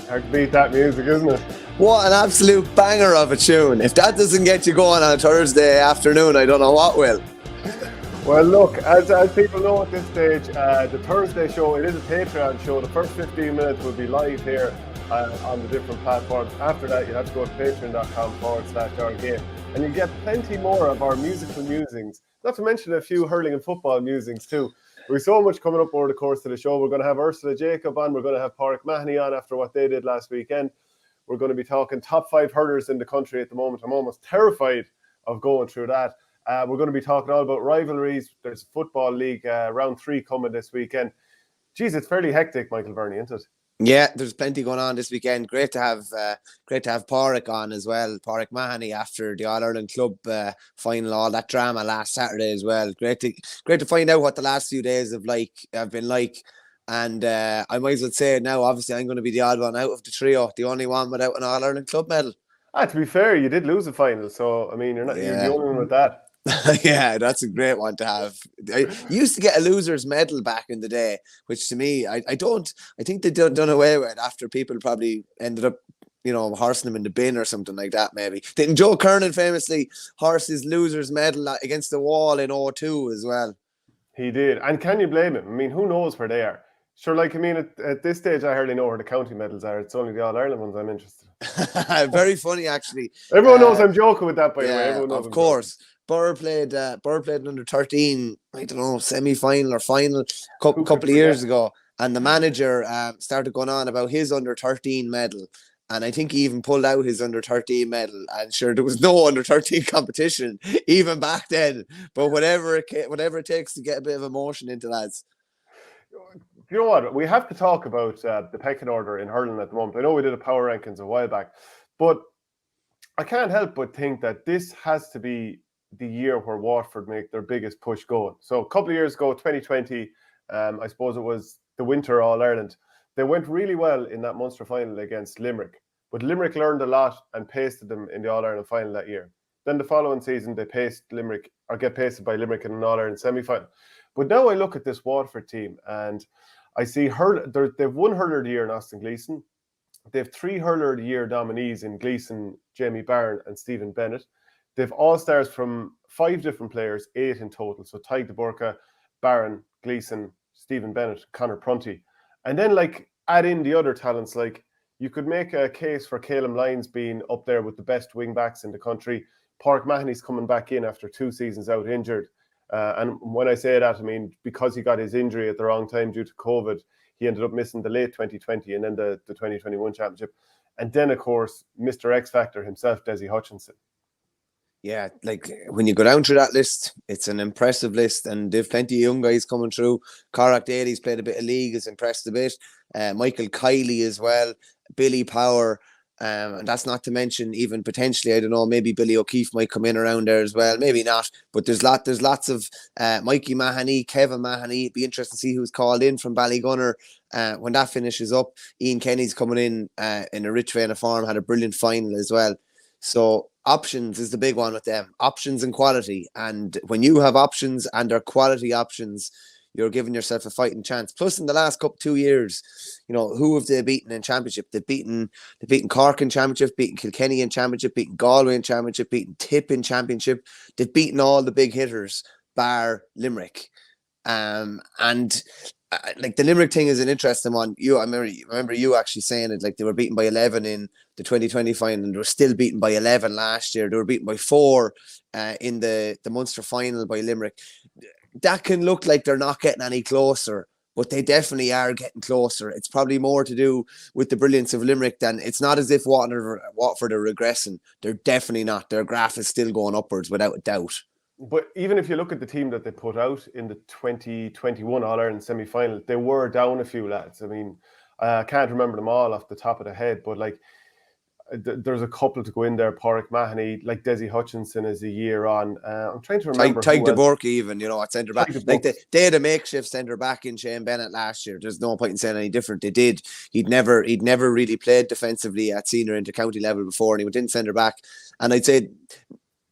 Hard to beat that music, isn't it? What an absolute banger of a tune. If that doesn't get you going on a Thursday afternoon, I don't know what will. Well, look, as people know at this stage, the Thursday show, it is a Patreon show. The first 15 minutes will be live here on the different platforms. After that, you'll have to go to patreon.com/OurGame. And you get plenty more of our musical musings, not to mention a few hurling and football musings too. We've so much coming up over the course of the show. We're going to have Ursula Jacob on. We're going to have Pauric Mahony on after what they did last weekend. We're going to be talking top 5 hurlers in the country at the moment. I'm almost terrified of going through that. We're going to be talking all about rivalries. There's a football league round 3 coming this weekend. Geez, it's fairly hectic, Michael Verney, isn't it? Yeah, there's plenty going on this weekend. Great to have Pauric on as well. Pauric Mahony after the All Ireland Club final, all that drama last Saturday as well. Great to find out what the last few days have been like. And I might as well say it now. Obviously, I'm going to be the odd one out of the trio, the only one without an All Ireland Club medal. To be fair, you did lose the final, so I mean, you're the only one with that. Yeah, that's a great one to have. I used to get a loser's medal back in the day, which to me, I think they done away with after people probably ended up, horsing them in the bin or something like that, maybe. Didn't Joe Kernan famously horse his loser's medal against the wall in 2002 as well? He did. And can you blame him? I mean, who knows where they are? Sure, at this stage, I hardly know where the county medals are. It's only the All-Ireland ones I'm interested in. Very funny, actually. Everyone knows I'm joking with that, by the way. Everyone knows, of course. Burr played an under 13, I don't know, semi-final or final couple of years ago, and the manager started going on about his under 13 medal, and I think he even pulled out his under 13 medal. And sure, there was no under 13 competition even back then. But whatever it takes to get a bit of emotion into lads. You know what? We have to talk about the pecking order in hurling at the moment. I know we did a power rankings a while back, but I can't help but think that this has to be the year where Waterford make their biggest push going. So a couple of years ago, 2020, I suppose it was the Winter All-Ireland. They went really well in that Munster final against Limerick, but Limerick learned a lot and pasted them in the All-Ireland final that year. Then the following season, they get pasted by Limerick in an All-Ireland semi-final. But now I look at this Waterford team and I see they've one hurler of the year in Austin Gleeson. They have 3 hurler of the year nominees in Gleeson, Jamie Barron and Stephen Bennett. They've all-stars from 5 different players, 8 in total. So Tadhg de Burka, Barron, Gleeson, Stephen Bennett, Conor Prunty. And then add in the other talents. You could make a case for Calum Lyons being up there with the best wing backs in the country. Pauric Mahony's coming back in after 2 seasons out injured. And when I say that, I mean, because he got his injury at the wrong time due to COVID, he ended up missing the late 2020 and then the 2021 championship. And then, of course, Mr. X Factor himself, Desi Hutchinson. Yeah, when you go down through that list, it's an impressive list, and they've plenty of young guys coming through. Corrack Daly's played a bit of league, has impressed a bit. Michael Kiley as well, Billy Power, and that's not to mention even potentially, I don't know, maybe Billy O'Keefe might come in around there as well, maybe not. But there's lots of Mikey Mahony, Kevin Mahony. It'd be interesting to see who's called in from Ballygunner when that finishes up. Ian Kenny's coming in a rich vein of form, had a brilliant final as well. So options is the big one with them. Options and quality. And when you have options and they're quality options, you're giving yourself a fighting chance. Plus, in the last 2 years, who have they beaten in championship? They've beaten Cork in championship, beaten Kilkenny in championship, beaten Galway in championship, beaten Tip in championship. They've beaten all the big hitters, bar Limerick. The Limerick thing is an interesting one. I remember you actually saying it, they were beaten by 11 in the 2020 final, and they were still beaten by 11 last year. They were beaten by 4 in the Munster final by Limerick. That can look like they're not getting any closer, but they definitely are getting closer. It's probably more to do with the brilliance of Limerick than it's not as if Watford are regressing. They're definitely not. Their graph is still going upwards without a doubt. But even if you look at the team that they put out in the 2021 All-Ireland semi-final, they were down a few lads. I mean, I can't remember them all off the top of the head, but there's a couple to go in there. Pauric Mahony, Desi Hutchinson is a year on. I'm trying to remember. Tadhg de Burka even, at centre back. They had a makeshift centre back in Shane Bennett last year. There's no point in saying any different. They did. He'd never really played defensively at senior intercounty level before, and he went in centre back. And I'd say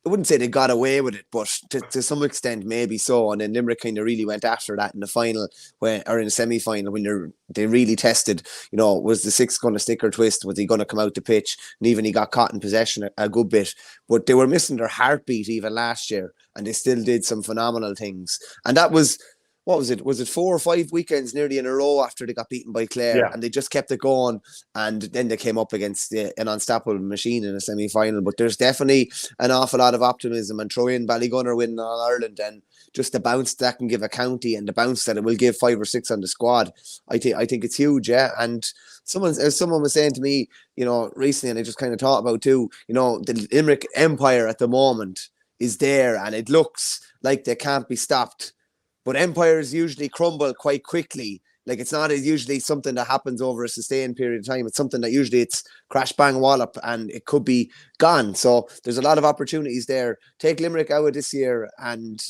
I wouldn't say they got away with it, but to some extent, maybe so. And then Limerick kind of really went after that in the final, or in the semi-final, when they really tested, was the six going to stick or twist? Was he going to come out the pitch? And even he got caught in possession a good bit. But they were missing their heartbeat even last year, and they still did some phenomenal things. And that was, what was it? Was it 4 or 5 weekends nearly in a row after they got beaten by Clare? And they just kept it going. And then they came up against an unstoppable machine in a semi-final. But there's definitely an awful lot of optimism. And throw in Ballygunner winning All-Ireland, and just the bounce that can give a county, and the bounce that it will give 5 or 6 on the squad. I think it's huge, yeah. And someone was saying to me, recently, and I just kind of thought about too, the Limerick Empire at the moment is there, and it looks like they can't be stopped. But empires usually crumble quite quickly. Like, it's not usually something that happens over a sustained period of time. It's something that usually it's crash, bang, wallop, and it could be gone. So there's a lot of opportunities there. Take Limerick out of this year, and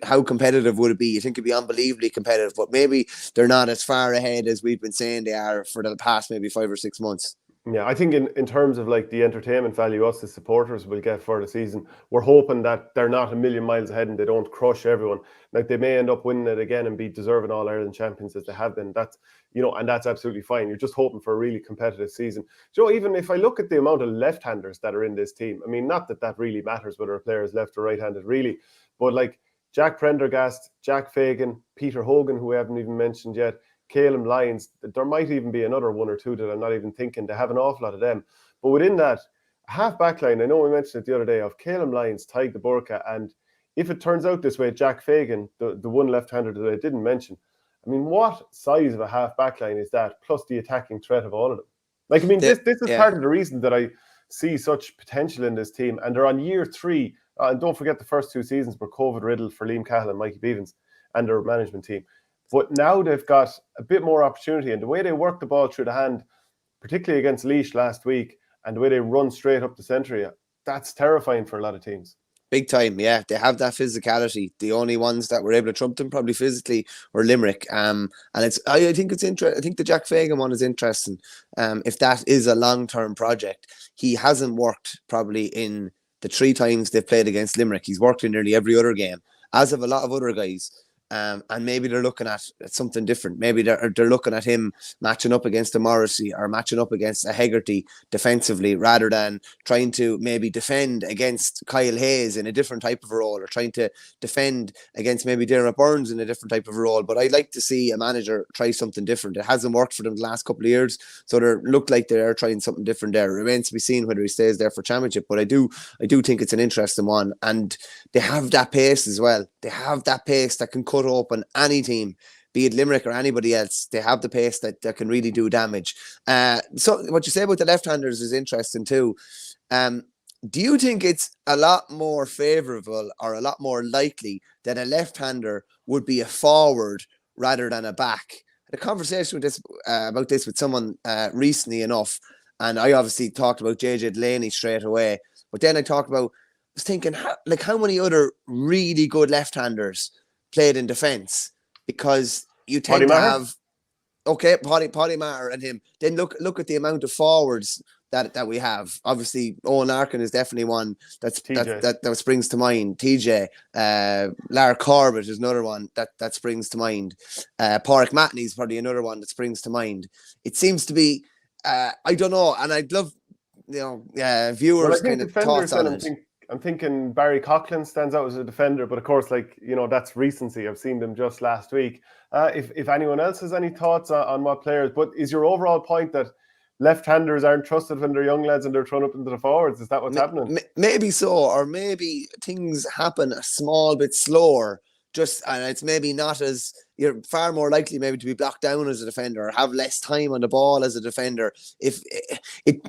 how competitive would it be? You think it'd be unbelievably competitive, but maybe they're not as far ahead as we've been saying they are for the past maybe 5 or 6 months. Yeah, I think in terms of like the entertainment value us as supporters will get for the season, we're hoping that they're not a million miles ahead and they don't crush everyone. Like, they may end up winning it again and be deserving All-Ireland champions as they have been. That's, and that's absolutely fine. You're just hoping for a really competitive season. Even if I look at the amount of left-handers that are in this team, I mean, not that really matters whether a player is left or right-handed, really, but like Jack Prendergast, Jack Fagan, Peter Hogan, who we haven't even mentioned yet, Calum Lyons, there might even be another one or two that I'm not even thinking. They have an awful lot of them. But within that half back line, I know we mentioned it the other day, of Calum Lyons, Tadhg de Burka, and if it turns out this way, Jack Fagan, the one left-hander that I didn't mention, I mean, what size of a half back line is that, plus the attacking threat of all of them? Like, I mean, this is part of the reason that I see such potential in this team, and they're on year 3. And don't forget the first 2 seasons were COVID-riddled for Liam Cahill and Mikey Beavens and their management team. But now they've got a bit more opportunity, and the way they work the ball through the hand, particularly against Laois last week, and the way they run straight up the centre, that's terrifying for a lot of teams. Big time, yeah. They have that physicality. The only ones that were able to trump them probably physically were Limerick. And I think it's interesting. I think the Jack Fagan one is interesting. If that is a long-term project, he hasn't worked probably in the 3 times they've played against Limerick. He's worked in nearly every other game, as have a lot of other guys. And maybe they're looking at something different. Maybe they're looking at him matching up against a Morrissey or matching up against a Hegarty defensively, rather than trying to maybe defend against Kyle Hayes in a different type of a role, or trying to defend against maybe Dermot Burns in a different type of a role. But I'd like to see a manager try something different. It hasn't worked for them the last couple of years, so they look like they're trying something different there. It remains to be seen whether he stays there for championship, but I do think it's an interesting one. And they have that pace as well. They have that pace that can cut open any team, be it Limerick or anybody else. They have the pace that can really do damage. So what you say about the left-handers is interesting too. Do you think it's a lot more favourable or a lot more likely that a left-hander would be a forward rather than a back? I had a conversation about this with someone recently enough, and I obviously talked about JJ Delaney straight away, but then I was thinking, how many other really good left-handers played in defence? Because you tend to have, Paddy Maher and him. Then look at the amount of forwards that we have. Obviously, Owen Larkin is definitely one that springs to mind. TJ, Lara Corbett is another one that springs to mind. Pauric Mahony is probably another one that springs to mind. It seems to be, I don't know, and I'd love, viewers kind of thoughts on it. I'm thinking Barry Coughlin stands out as a defender, but of course, that's recency. I've seen them just last week. If anyone else has any thoughts on what players, but is your overall point that left-handers aren't trusted when they're young lads and they're thrown up into the forwards? Is that what's happening? Maybe so, or maybe things happen a small bit slower. And it's maybe not as, you're far more likely maybe to be blocked down as a defender or have less time on the ball as a defender. If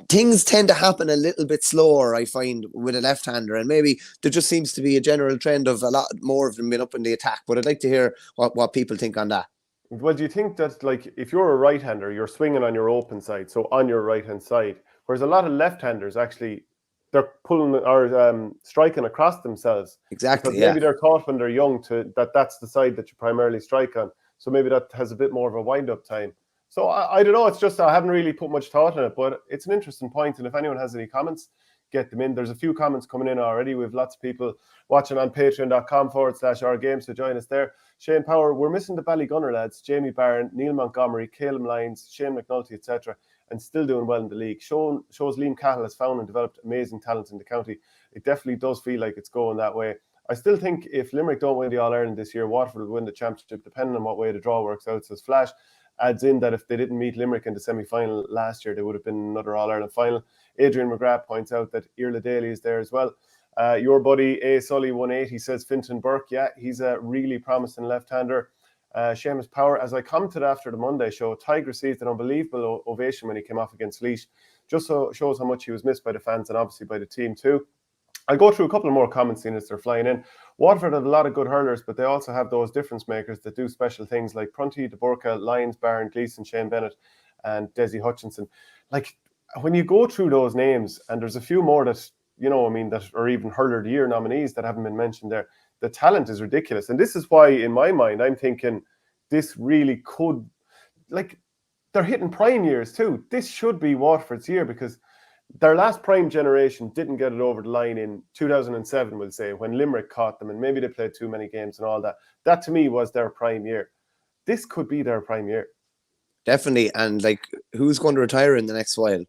things tend to happen a little bit slower, I find, with a left-hander, and maybe there just seems to be a general trend of a lot more of them being up in the attack. But I'd like to hear what people think on that. Well, do you think that, if you're a right-hander, you're swinging on your open side, so on your right-hand side, whereas a lot of left-handers actually, they're pulling or striking across themselves. Exactly. Because maybe they're taught when they're young that's the side that you primarily strike on. So maybe that has a bit more of a wind-up time. So I don't know. It's just I haven't really put much thought in it, but it's an interesting point. And if anyone has any comments, get them in. There's a few comments coming in already. We have lots of people watching on patreon.com/OurGame, so join us there. Shane Power, we're missing the Ballygunner lads, Jamie Barron, Neil Montgomery, Caleb Lyons, Shane McNulty, etc., and still doing well in the league. Shows Liam Cahill has found and developed amazing talent in the county. It definitely does feel like it's going that way. I still think if Limerick don't win the All-Ireland this year, Waterford will win the championship, depending on what way the draw works out. Says Flash adds in that if they didn't meet Limerick in the semi-final last year, they would have been another All-Ireland final. Adrian McGrath points out that Ursula Daly is there as well. Your buddy A Sully 180 says Fintan Burke, yeah, he's a really promising left-hander. Seamus Power, as I commented after the Monday show, Tig received an unbelievable ovation when he came off against Laois. Just so shows how much he was missed by the fans and obviously by the team too. I'll go through a couple more comments as they're flying in. Waterford have a lot of good hurlers, but they also have those difference makers that do special things like Prunty, De Burka, Lyons, Barron, Gleeson, Shane Bennett, and Desi Hutchinson. Like, when you go through those names, and there's a few more that, that are even Hurler of the Year nominees that haven't been mentioned there, the talent is ridiculous. And this is why, in my mind, I'm thinking this really could, like, they're hitting prime years too. This should be Waterford's year, because their last prime generation didn't get it over the line in 2007, we'll say, when Limerick caught them, and maybe they played too many games and all that. That, to me, was their prime year. This could be their prime year. Definitely. And, like, who's going to retire in the next while?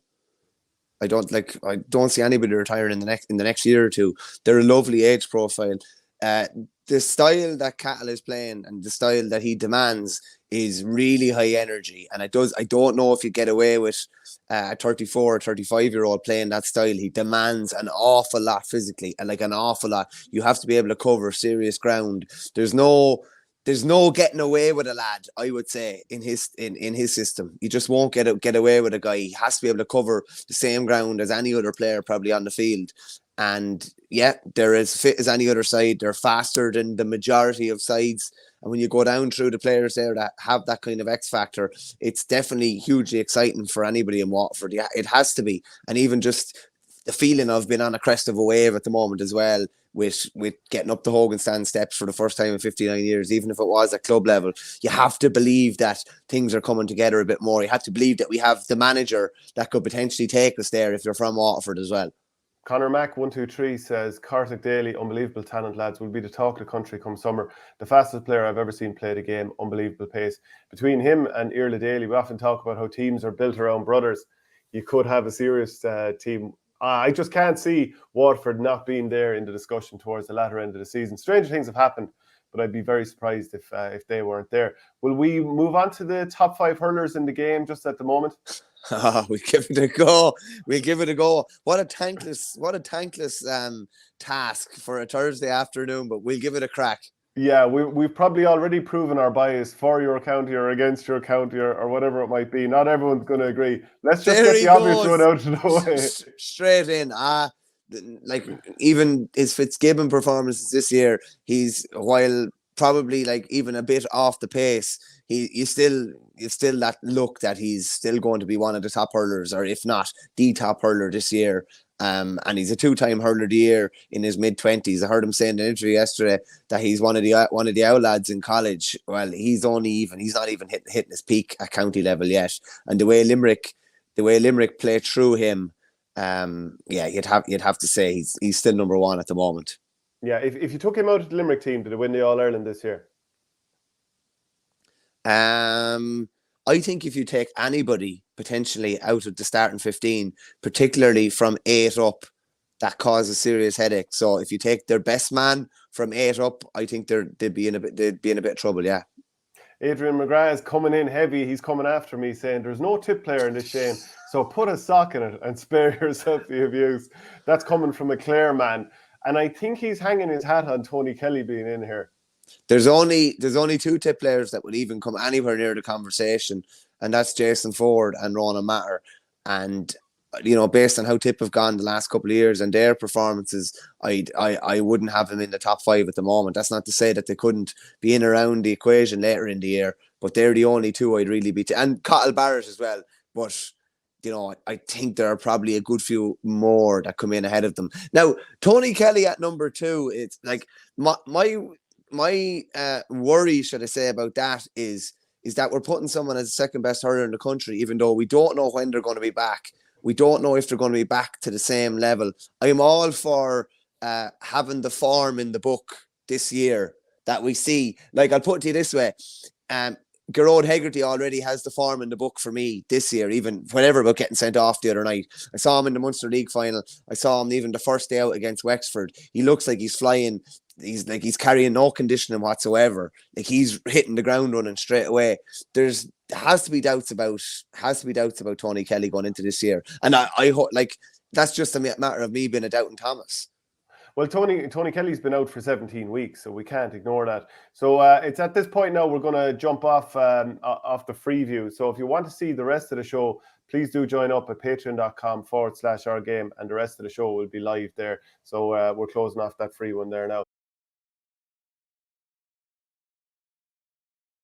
I don't see anybody retiring in the next year or two. They're a lovely age profile. The style that Cahill is playing and the style that he demands is really high energy. And I don't know if you get away with a 34 or 35-year-old playing that style. He demands an awful lot physically, and like an awful lot. You have to be able to cover serious ground. There's no getting away with a lad, I would say, in his system. You just won't get away with a guy. He has to be able to cover the same ground as any other player probably on the field. And yeah, they're as fit as any other side. They're faster than the majority of sides. And when you go down through the players there that have that kind of X factor, it's definitely hugely exciting for anybody in Waterford. Yeah, it has to be. And even just the feeling of being on a crest of a wave at the moment as well, with getting up the Hogan stand steps for the first time in 59 years, even if it was at club level, you have to believe that things are coming together a bit more. You have to believe that we have the manager that could potentially take us there if you're from Waterford as well. Conor Mack 123 says Kartik Daly, unbelievable talent, lads, will be the talk of the country come summer. The fastest player I've ever seen play the game, unbelievable pace. Between him and Ursula Daly, we often talk about how teams are built around brothers. You could have a serious team. I just can't see Waterford not being there in the discussion towards the latter end of the season. Stranger things have happened, but I'd be very surprised if they weren't there. Will we move on to the top 5 hurlers in the game just at the moment? We'll give it a go. What a thankless task for a Thursday afternoon, but we'll give it a crack. Yeah, we've probably already proven our bias for your county or against your county or whatever it might be. Not everyone's going to agree. Let's just get the obvious one out of the way. Straight in. Like, even his Fitzgibbon performances this year, he's, while probably like even a bit off the pace, you still that look that he's still going to be one of the top hurlers, or if not the top hurler this year. And he's a 2-time hurler of the year in his mid-20s. I heard him say in an interview yesterday that he's one of the out lads in college. Well, he's not even hitting his peak at county level yet. And the way Limerick play through him, you'd have to say he's still number one at the moment. Yeah, if you took him out of the Limerick team, did it win the All-Ireland this year? I think if you take anybody potentially out of the starting 15, particularly from 8 up, that causes serious headache. So if you take their best man from 8 up, I think they'd be in a bit of trouble. Yeah. Adrian McGrath is coming in heavy. He's coming after me saying there's no tip player in this, Shane. So put a sock in it and spare yourself the abuse. That's coming from a Clare man. And I think he's hanging his hat on Tony Kelly being in here. There's only 2 tip players that would even come anywhere near the conversation, and that's Jason Ford and Ronan Matter. And based on how Tip have gone the last couple of years and their performances, I wouldn't have them in the top 5 at the moment. That's not to say that they couldn't be in around the equation later in the year, but they're the only 2 I'd really be. And Cottle Barrett as well. But I think there are probably a good few more that come in ahead of them. Now, Tony Kelly at number 2, it's like my worry, should I say, about that is that we're putting someone as the second best hurler in the country, even though we don't know when they're going to be back. We don't know if they're going to be back to the same level. I'm all for having the form in the book this year that we see. Like, I'll put it to you this way. Gerard Hegarty already has the form in the book for me this year, even whatever about getting sent off the other night. I saw him in the Munster League final. I saw him even the first day out against Wexford. He looks like he's flying. He's carrying no conditioning whatsoever. Like, he's hitting the ground running straight away. Has to be doubts about Tony Kelly going into this year. And I hope, like, that's just a matter of me being a doubting Thomas. Well, Tony Kelly's been out for 17 weeks, so we can't ignore that. So it's at this point now we're going to jump off the Freeview. So if you want to see the rest of the show, please do join up at patreon.com/OurGame, and the rest of the show will be live there. So we're closing off that free one there now.